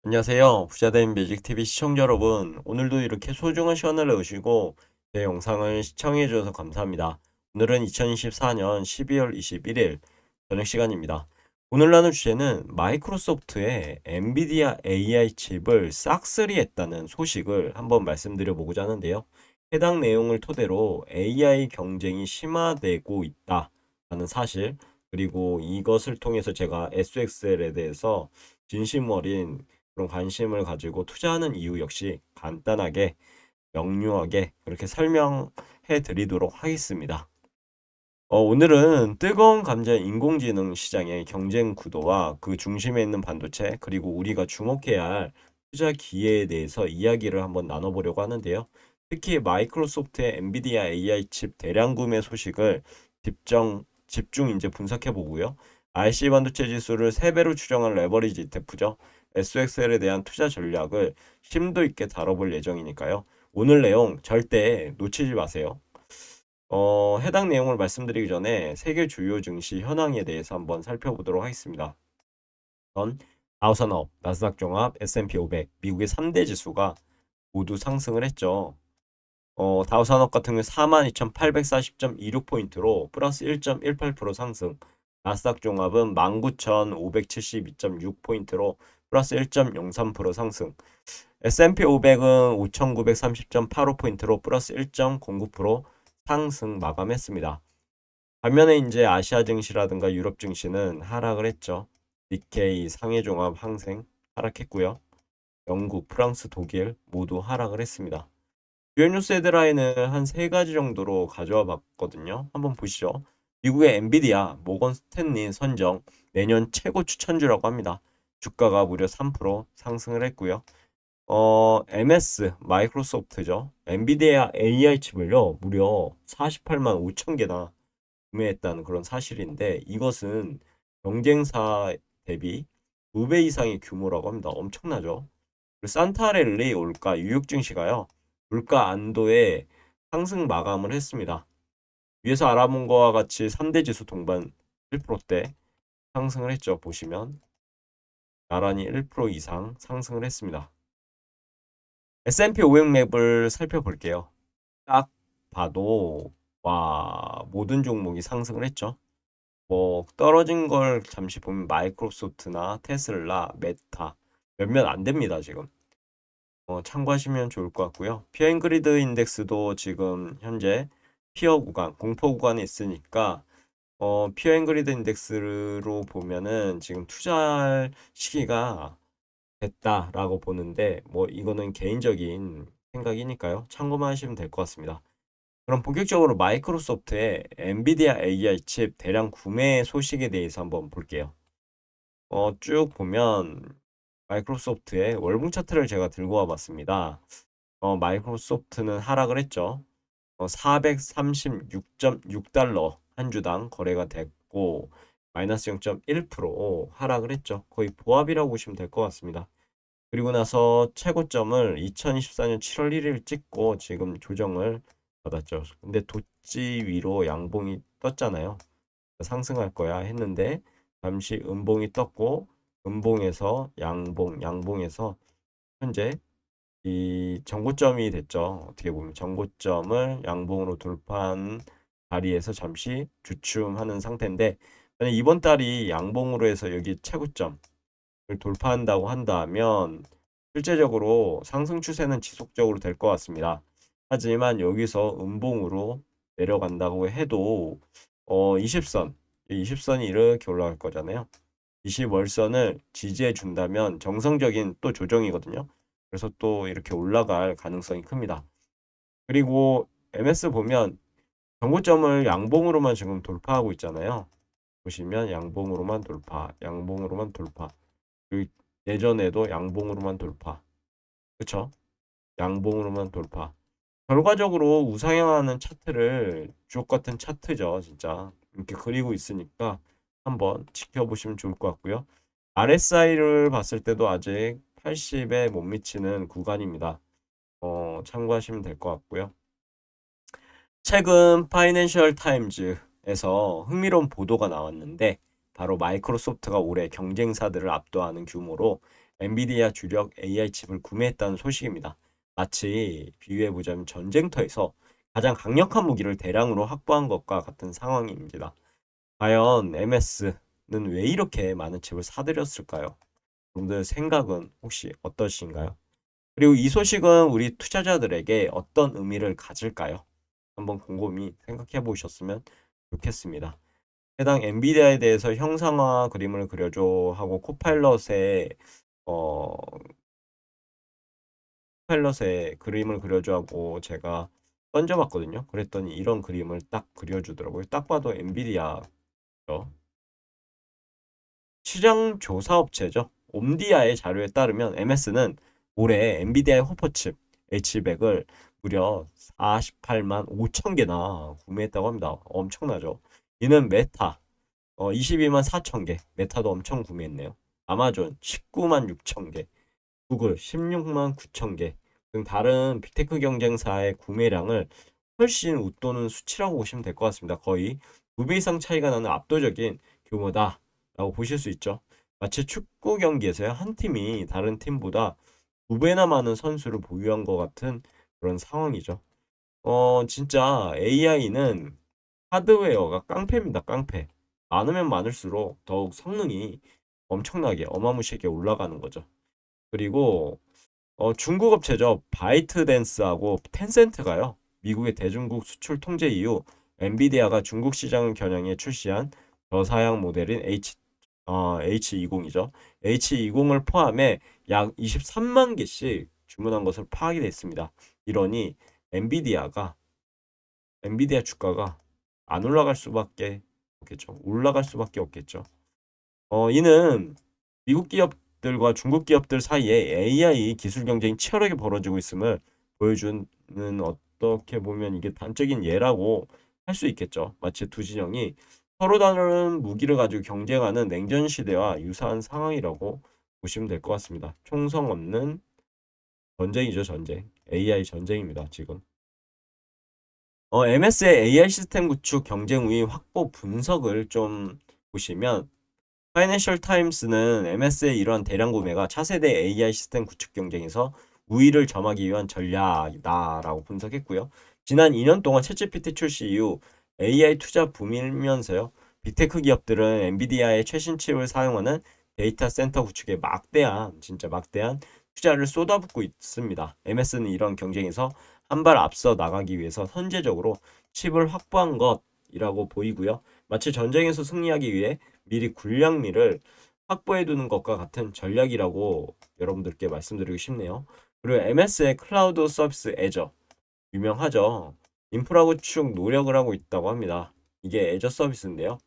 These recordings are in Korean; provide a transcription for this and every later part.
안녕하세요. 부자된 뮤직TV 시청자 여러분. 오늘도 이렇게 소중한 시간을 내주시고 제 영상을 시청해 주셔서 감사합니다. 오늘은 2024년 12월 21일 저녁 시간입니다. 오늘 나눌 주제는 마이크로소프트의 엔비디아 AI 칩을 싹쓸이했다는 소식을 한번 말씀드려 보고자 하는데요. 해당 내용을 토대로 AI 경쟁이 심화되고 있다라는 사실, 그리고 이것을 통해서 제가 SXL에 대해서 진심 어린 그런 관심을 가지고 투자하는 이유 역시 간단하게 명료하게 그렇게 설명해 드리도록 하겠습니다. 오늘은 뜨거운 감자인 인공지능 시장의 경쟁 구도와 그 중심에 있는 반도체, 그리고 우리가 주목해야 할 투자 기회에 대해서 이야기를 한번 나눠보려고 하는데요. 특히 마이크로소프트의 엔비디아 AI 칩 대량 구매 소식을 집중 이제 분석해 보고요. RC 반도체 지수를 3배로 추정한 레버리지 ETF죠. SXL에 대한 투자 전략을 심도 있게 다뤄볼 예정이니까요. 오늘 내용 절대 놓치지 마세요. 해당 내용을 말씀드리기 전에 세계 주요 증시 현황에 대해서 한번 살펴보도록 하겠습니다. 전 다우산업, 나스닥 종합, S&P 500, 미국의 3대 지수가 모두 상승을 했죠. 다우산업 같은 경우 42,840.26포인트로 플러스 1.18% 상승, 나스닥 종합은 19,572.6포인트로 플러스 1.03% 상승, S&P 500은 5,930.85포인트로 플러스 1.09% 상승 마감했습니다. 반면에 이제 아시아 증시라든가 유럽 증시는 하락을 했죠. 니케이, 상해종합, 항생 하락했고요. 영국, 프랑스, 독일 모두 하락을 했습니다. 주요 뉴스 헤드라인을 한 세 가지 정도로 가져와 봤거든요. 한번 보시죠. 미국의 엔비디아, 모건 스탠리 선정 내년 최고 추천주라고 합니다. 주가가 무려 3% 상승을 했고요. MS 마이크로소프트죠. 엔비디아 AI 칩을요 무려 48만 5천 개나 구매했다는 그런 사실인데, 이것은 경쟁사 대비 2배 이상의 규모라고 합니다. 엄청나죠. 그리고 산타렐리 올가 유육 증시가요 물가 안도에 상승 마감을 했습니다. 위에서 알아본 거와 같이 3대 지수 동반 1%대 상승을 했죠. 보시면 나란히 1% 이상 상승을 했습니다. S&P 500 맵을 살펴볼게요. 딱 봐도 와, 모든 종목이 상승을 했죠. 뭐 떨어진 걸 잠시 보면 마이크로소프트나 테슬라, 메타 몇몇 안 됩니다, 지금. 참고하시면 좋을 것 같고요. 피어앤그리드 인덱스도 지금 현재 피어 구간, 공포 구간에 있으니까 피어앤그리드 인덱스로 보면은 지금 투자할 시기가 됐다라고 보는데, 뭐 이거는 개인적인 생각이니까요. 참고만 하시면 될 것 같습니다. 그럼 본격적으로 마이크로소프트의 엔비디아 AI 칩 대량 구매 소식에 대해서 한번 볼게요. 쭉 보면 마이크로소프트의 월봉 차트를 제가 들고 와봤습니다. 마이크로소프트는 하락을 했죠. 436.6달러 한 주당 거래가 됐고 마이너스 0.1% 하락을 했죠. 거의 보합이라고 보시면 될 것 같습니다. 그리고 나서 최고점을 2024년 7월 1일 찍고 지금 조정을 받았죠. 근데 도치 위로 양봉이 떴잖아요. 상승할 거야 했는데 잠시 음봉이 떴고 음봉에서 양봉, 양봉에서 현재 이 정고점이 됐죠. 어떻게 보면 정고점을 양봉으로 돌파한 자리에서 잠시 주춤하는 상태인데, 만약 이번 달이 양봉으로 해서 여기 최고점을 돌파한다고 한다면 실제적으로 상승 추세는 지속적으로 될 것 같습니다. 하지만 여기서 음봉으로 내려간다고 해도 20선, 20선이 이렇게 올라갈 거잖아요. 20월선을 지지해 준다면 정성적인 또 조정이거든요. 그래서 또 이렇게 올라갈 가능성이 큽니다. 그리고 MS 보면 정고점을 양봉으로만 지금 돌파하고 있잖아요. 보시면 양봉으로만 돌파, 양봉으로만 돌파. 그리고 예전에도 양봉으로만 돌파. 그쵸? 양봉으로만 돌파. 결과적으로 우상향하는 차트를 주옥 같은 차트죠, 진짜. 이렇게 그리고 있으니까 한번 지켜보시면 좋을 것 같고요. RSI를 봤을 때도 아직 80에 못 미치는 구간입니다. 참고하시면 될 것 같고요. 최근 파이낸셜 타임즈에서 흥미로운 보도가 나왔는데, 바로 마이크로소프트가 올해 경쟁사들을 압도하는 규모로 엔비디아 주력 AI 칩을 구매했다는 소식입니다. 마치 비유해보자면 전쟁터에서 가장 강력한 무기를 대량으로 확보한 것과 같은 상황입니다. 과연 MS는 왜 이렇게 많은 칩을 사들였을까요? 여러분들 생각은 혹시 어떠신가요? 그리고 이 소식은 우리 투자자들에게 어떤 의미를 가질까요? 한번 곰곰이 생각해 보셨으면 좋겠습니다. 해당 엔비디아에 대해서 형상화 그림을 그려줘 하고 어 코파일럿에 그림을 그려줘 하고 제가 던져봤거든요. 그랬더니 이런 그림을 딱 그려주더라고요. 딱 봐도 엔비디아죠. 시장 조사 업체죠. 옴디아의 자료에 따르면 MS는 올해 엔비디아의 호퍼칩 H100을 무려 48만 5천 개나 구매했다고 합니다. 엄청나죠. 이는 메타 22만 4천 개, 메타도 엄청 구매했네요. 아마존 19만 6천 개, 구글 16만 9천 개 등 다른 빅테크 경쟁사의 구매량을 훨씬 웃도는 수치라고 보시면 될 것 같습니다. 거의 2배 이상 차이가 나는 압도적인 규모다라고 보실 수 있죠. 마치 축구 경기에서요, 한 팀이 다른 팀보다 2배나 많은 선수를 보유한 것 같은 그런 상황이죠. 진짜 AI는 하드웨어가 깡패입니다. 깡패. 많으면 많을수록 더욱 성능이 엄청나게 어마무시하게 올라가는 거죠. 그리고 중국 업체죠. 바이트댄스하고 텐센트가요. 미국의 대중국 수출 통제 이후 엔비디아가 중국 시장을 겨냥해 출시한 저사양 모델인 H20이죠. H20을 포함해 약 23만 개씩 주문한 것으로 파악이 됐습니다. 이러니 엔비디아가 엔비디아 주가가 안 올라갈 수밖에 없겠죠. 올라갈 수밖에 없겠죠. 이는 미국 기업들과 중국 기업들 사이에 AI 기술 경쟁이 치열하게 벌어지고 있음을 보여주는 어떻게 보면 이게 단적인 예라고 할 수 있겠죠. 마치 두 진영이 서로 다른 무기를 가지고 경쟁하는 냉전 시대와 유사한 상황이라고 보시면 될 것 같습니다. 총성 없는 전쟁이죠, 전쟁. AI 전쟁입니다, 지금. MS의 AI 시스템 구축 경쟁 우위 확보 분석을 좀 보시면 파이낸셜 타임스는 MS의 이러한 대량 구매가 차세대 AI 시스템 구축 경쟁에서 우위를 점하기 위한 전략이다라고 분석했고요. 지난 2년 동안 챗GPT 출시 이후 AI 투자 붐이면서요. 빅테크 기업들은 엔비디아의 최신 칩을 사용하는 데이터 센터 구축에 진짜 막대한 투자를 쏟아붓고 있습니다. MS는 이런 경쟁에서 한 발 앞서 나가기 위해서 선제적으로 칩을 확보한 것이라고 보이고요. 마치 전쟁에서 승리하기 위해 미리 군량미를 확보해 두는 것과 같은 전략이라고 여러분들께 말씀드리고 싶네요. 그리고 MS의 클라우드 서비스 애저 유명하죠. 인프라 구축 노력을 하고 있다고 합니다. 이게 애저 서비스인데요.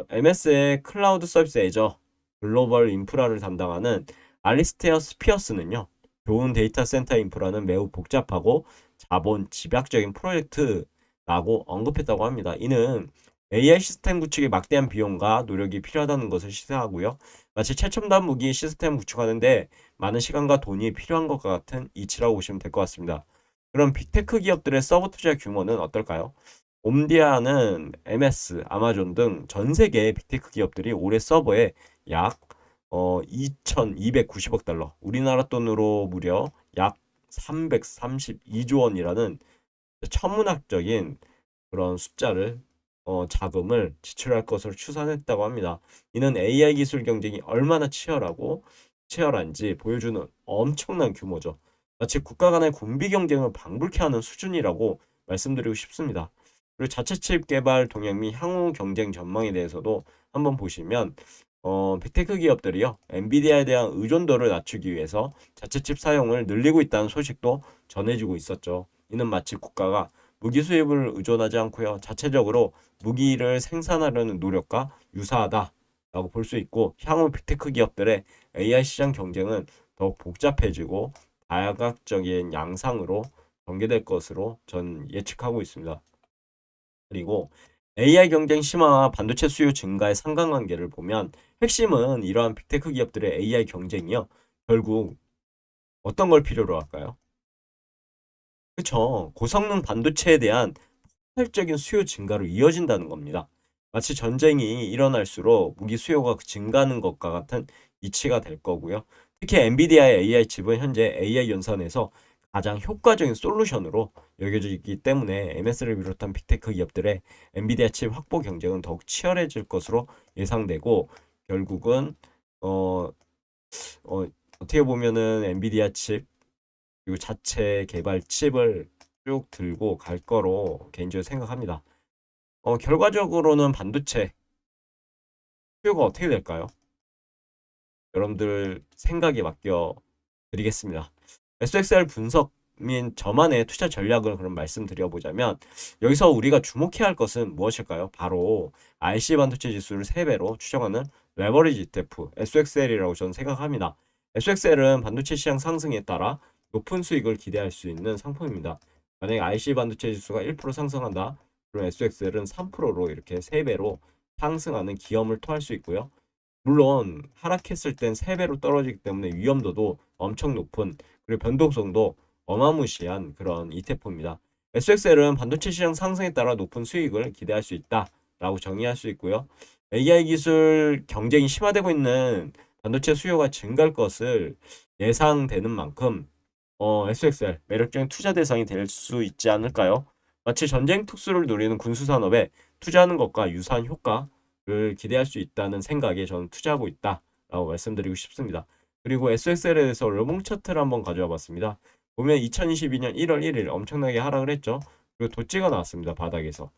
MS의 클라우드 서비스 애저 글로벌 인프라를 담당하는 알리스테어 스피어스는요. 좋은 데이터 센터 인프라는 매우 복잡하고 자본 집약적인 프로젝트라고 언급했다고 합니다. 이는 AI 시스템 구축에 막대한 비용과 노력이 필요하다는 것을 시사하고요. 마치 최첨단 무기 시스템 구축하는데 많은 시간과 돈이 필요한 것과 같은 이치라고 보시면 될 것 같습니다. 그럼 빅테크 기업들의 서버 투자 규모는 어떨까요? 옴디아는 MS, 아마존 등 전 세계 빅테크 기업들이 올해 서버에 약 2,290억 달러, 우리나라 돈으로 무려 약 332조 원이라는 천문학적인 그런 숫자를 자금을 지출할 것으로 추산했다고 합니다. 이는 AI 기술 경쟁이 얼마나 치열한지 보여주는 엄청난 규모죠. 마치 국가 간의 군비 경쟁을 방불케 하는 수준이라고 말씀드리고 싶습니다. 그리고 자체 칩 개발 동향 및 향후 경쟁 전망에 대해서도 한번 보시면 빅테크 기업들이요 엔비디아에 대한 의존도를 낮추기 위해서 자체 칩 사용을 늘리고 있다는 소식도 전해지고 있었죠. 이는 마치 국가가 무기 수입을 의존하지 않고요 자체적으로 무기를 생산하려는 노력과 유사하다라고 볼 수 있고 향후 빅테크 기업들의 AI 시장 경쟁은 더욱 복잡해지고 다각적인 양상으로 전개될 것으로 전 예측하고 있습니다. 그리고 AI 경쟁 심화와 반도체 수요 증가의 상관관계를 보면 핵심은 이러한 빅테크 기업들의 AI 경쟁이요. 결국 어떤 걸 필요로 할까요? 그쵸. 고성능 반도체에 대한 폭발적인 수요 증가로 이어진다는 겁니다. 마치 전쟁이 일어날수록 무기 수요가 증가하는 것과 같은 이치가 될 거고요. 특히 엔비디아의 AI 칩은 현재 AI 연산에서 가장 효과적인 솔루션으로 여겨지기 때문에 MS를 비롯한 빅테크 기업들의 엔비디아 칩 확보 경쟁은 더욱 치열해질 것으로 예상되고 결국은 어, 어, 어떻게 보면은 엔비디아 칩 그리고 자체 개발 칩을 쭉 들고 갈 거로 개인적으로 생각합니다. 결과적으로는 반도체 수요가 어떻게 될까요? 여러분들 생각에 맡겨 드리겠습니다. SXR 분석 및 저만의 투자 전략을 그럼 말씀드려보자면 여기서 우리가 주목해야 할 것은 무엇일까요? 바로 RC 반도체 지수를 3배로 추정하는 레버리지 ETF SXL이라고 저는 생각합니다. SXL은 반도체 시장 상승에 따라 높은 수익을 기대할 수 있는 상품입니다. 만약에 RC 반도체 지수가 1% 상승한다. 그럼 SXL은 3%로 이렇게 3배로 상승하는 기염을 토할 수 있고요. 물론 하락했을 땐 3배로 떨어지기 때문에 위험도도 엄청 높은 그리고 변동성도 어마무시한 그런 ETF입니다. SXL은 반도체 시장 상승에 따라 높은 수익을 기대할 수 있다라고 정의할 수 있고요. AI 기술 경쟁이 심화되고 있는 반도체 수요가 증가할 것을 예상되는 만큼 SXL 매력적인 투자 대상이 될 수 있지 않을까요? 마치 전쟁 특수를 누리는 군수 산업에 투자하는 것과 유사한 효과를 기대할 수 있다는 생각에 저는 투자하고 있다라고 말씀드리고 싶습니다. 그리고 SXL에 대해서 월봉 차트를 한번 가져와 봤습니다. 보면 2022년 1월 1일 엄청나게 하락을 했죠. 그리고 도찌가 나왔습니다. 바닥에서.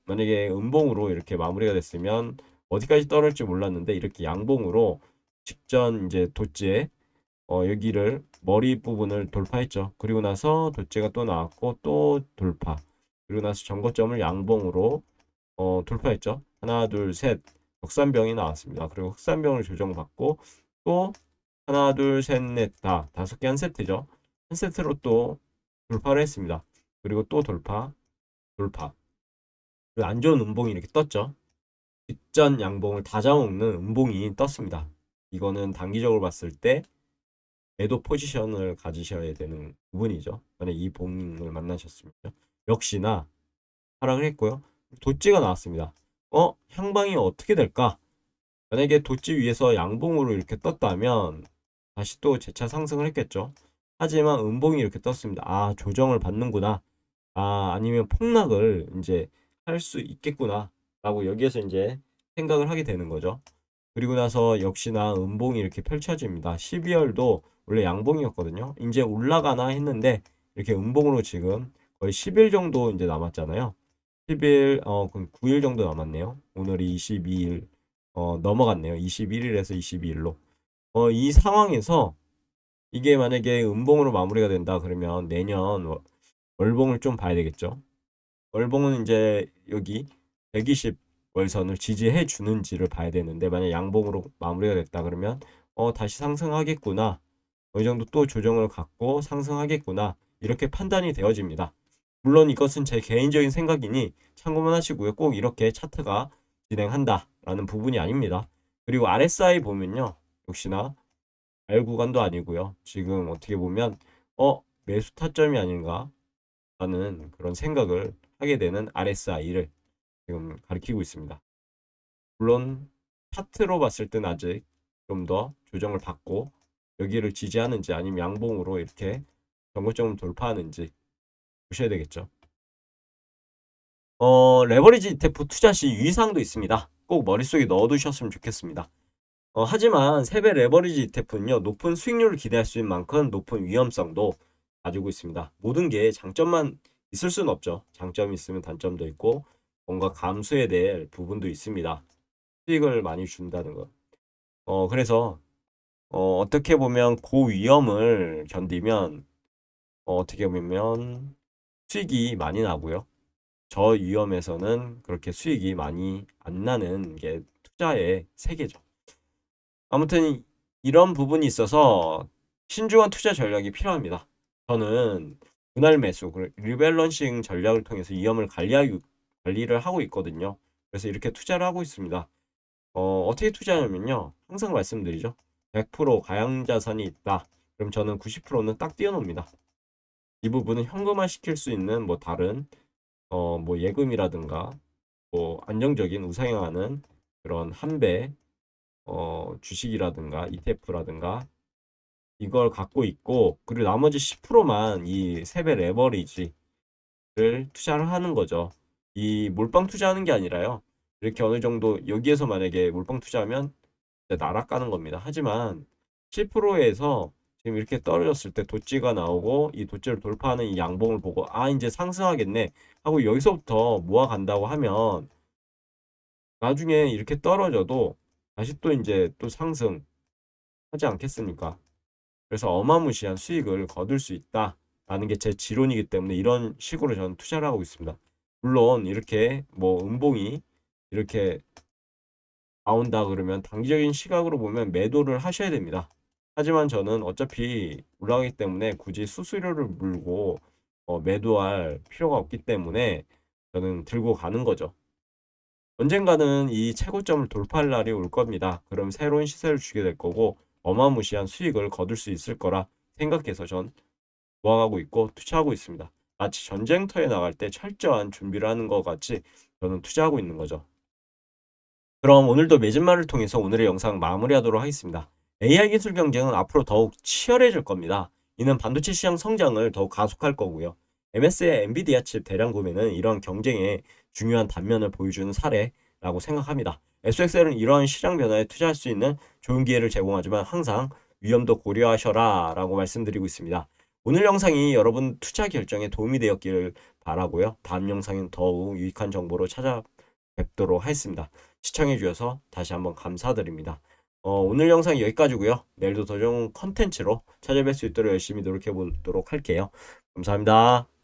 만약에 음봉으로 이렇게 마무리가 됐으면 어디까지 떨어질지 몰랐는데 이렇게 양봉으로 직전 이제 도찌에 여기를 머리 부분을 돌파했죠. 그리고 나서 돛제가 또 나왔고 또 돌파. 그리고 나서 전고점을 양봉으로 돌파했죠. 하나, 둘, 셋. 흑산병이 나왔습니다. 그리고 흑산병을 조정받고 또 하나, 둘, 셋, 넷, 다 5개 한 세트죠. 한 세트로 또 돌파를 했습니다. 그리고 또 돌파, 돌파. 그리고 안 좋은 음봉이 이렇게 떴죠. 직전 양봉을 다 잡아먹는 음봉이 떴습니다. 이거는 단기적으로 봤을 때 매도 포지션을 가지셔야 되는 부분이죠. 만약 이 봉을 만나셨으면 역시나 하락을 했고요. 도찌가 나왔습니다. 향방이 어떻게 될까? 만약에 도찌 위에서 양봉으로 이렇게 떴다면 다시 또 재차 상승을 했겠죠. 하지만 음봉이 이렇게 떴습니다. 아, 조정을 받는구나. 아, 아니면 폭락을 이제 할 수 있겠구나. 라고 여기에서 이제 생각을 하게 되는 거죠. 그리고 나서 역시나 음봉이 이렇게 펼쳐집니다. 12월도 원래 양봉이었거든요. 이제 올라가나 했는데 이렇게 음봉으로 지금 거의 10일 정도 이제 남았잖아요. 10일, 그럼 9일 정도 남았네요. 오늘이 22일, 넘어갔네요. 21일에서 22일로. 이 상황에서 이게 만약에 음봉으로 마무리가 된다 그러면 내년 월봉을 좀 봐야 되겠죠. 월봉은 이제 여기 120 월선을 지지해 주는지를 봐야 되는데 만약 양봉으로 마무리가 됐다 그러면 다시 상승하겠구나. 어느 정도 또 조정을 갖고 상승하겠구나. 이렇게 판단이 되어집니다. 물론 이것은 제 개인적인 생각이니 참고만 하시고요. 꼭 이렇게 차트가 진행한다라는 부분이 아닙니다. 그리고 RSI 보면요. 역시나 R 구간도 아니고요. 지금 어떻게 보면 매수 타점이 아닌가 라는 그런 생각을 하게 되는 RSI를 지금 가리키고 있습니다. 물론 차트로 봤을 때는 아직 좀 더 조정을 받고 여기를 지지하는지 아니면 양봉으로 이렇게 정고점을 돌파하는지 보셔야 되겠죠. 레버리지 ETF 투자 시 유의사항도 있습니다. 꼭 머릿속에 넣어두셨으면 좋겠습니다. 하지만 세배 레버리지 ETF는요, 높은 수익률을 기대할 수 있는 만큼 높은 위험성도 가지고 있습니다. 모든 게 장점만 있을 수는 없죠. 장점이 있으면 단점도 있고, 뭔가 감수해야 될 부분도 있습니다. 수익을 많이 준다는 것. 그래서, 어떻게 보면 고위험을 견디면, 어떻게 보면 수익이 많이 나고요. 저위험에서는 그렇게 수익이 많이 안 나는 게 투자의 세계죠. 아무튼 이런 부분이 있어서 신중한 투자 전략이 필요합니다. 저는 분할 매수, 리밸런싱 전략을 통해서 위험을 관리를 하고 있거든요. 그래서 이렇게 투자를 하고 있습니다. 어떻게 투자하냐면요. 항상 말씀드리죠. 100% 가양자산이 있다. 그럼 저는 90%는 딱 띄워놓습니다. 이 부분은 현금화 시킬 수 있는 뭐 다른 뭐 예금이라든가 뭐 안정적인 우상향하는 그런 한배 주식이라든가 ETF라든가 이걸 갖고 있고, 그리고 나머지 10%만 이 3배 레버리지를 투자를 하는 거죠. 이 몰빵 투자하는 게 아니라요. 이렇게 어느 정도 여기에서 만약에 몰빵 투자하면 날아가는 겁니다. 하지만 7%에서 지금 이렇게 떨어졌을 때 도찌가 나오고 이 도찌를 돌파하는 이 양봉을 보고 아 이제 상승하겠네 하고 여기서부터 모아간다고 하면 나중에 이렇게 떨어져도 다시 또 이제 또 상승하지 않겠습니까? 그래서 어마무시한 수익을 거둘 수 있다라는 게 제 지론이기 때문에 이런 식으로 저는 투자를 하고 있습니다. 물론 이렇게 뭐 음봉이 이렇게 나온다 그러면 단기적인 시각으로 보면 매도를 하셔야 됩니다. 하지만 저는 어차피 올라가기 때문에 굳이 수수료를 물고 매도할 필요가 없기 때문에 저는 들고 가는 거죠. 언젠가는 이 최고점을 돌파할 날이 올 겁니다. 그럼 새로운 시세를 주게 될 거고 어마무시한 수익을 거둘 수 있을 거라 생각해서 전 모아가고 있고 투자하고 있습니다. 마치 전쟁터에 나갈 때 철저한 준비를 하는 것 같이 저는 투자하고 있는 거죠. 그럼 오늘도 매진말을 통해서 오늘의 영상 마무리하도록 하겠습니다. AI 기술 경쟁은 앞으로 더욱 치열해질 겁니다. 이는 반도체 시장 성장을 더욱 가속할 거고요. MS의 엔비디아 칩 대량 구매는 이런 경쟁의 중요한 단면을 보여주는 사례라고 생각합니다. SXL은 이러한 시장 변화에 투자할 수 있는 좋은 기회를 제공하지만 항상 위험도 고려하셔라 라고 말씀드리고 있습니다. 오늘 영상이 여러분 투자 결정에 도움이 되었기를 바라고요. 다음 영상은 더욱 유익한 정보로 찾아뵙도록 하겠습니다. 시청해 주셔서 다시 한번 감사드립니다. 오늘 영상 여기까지고요. 내일도 더 좋은 컨텐츠로 찾아뵐 수 있도록 열심히 노력해 보도록 할게요. 감사합니다.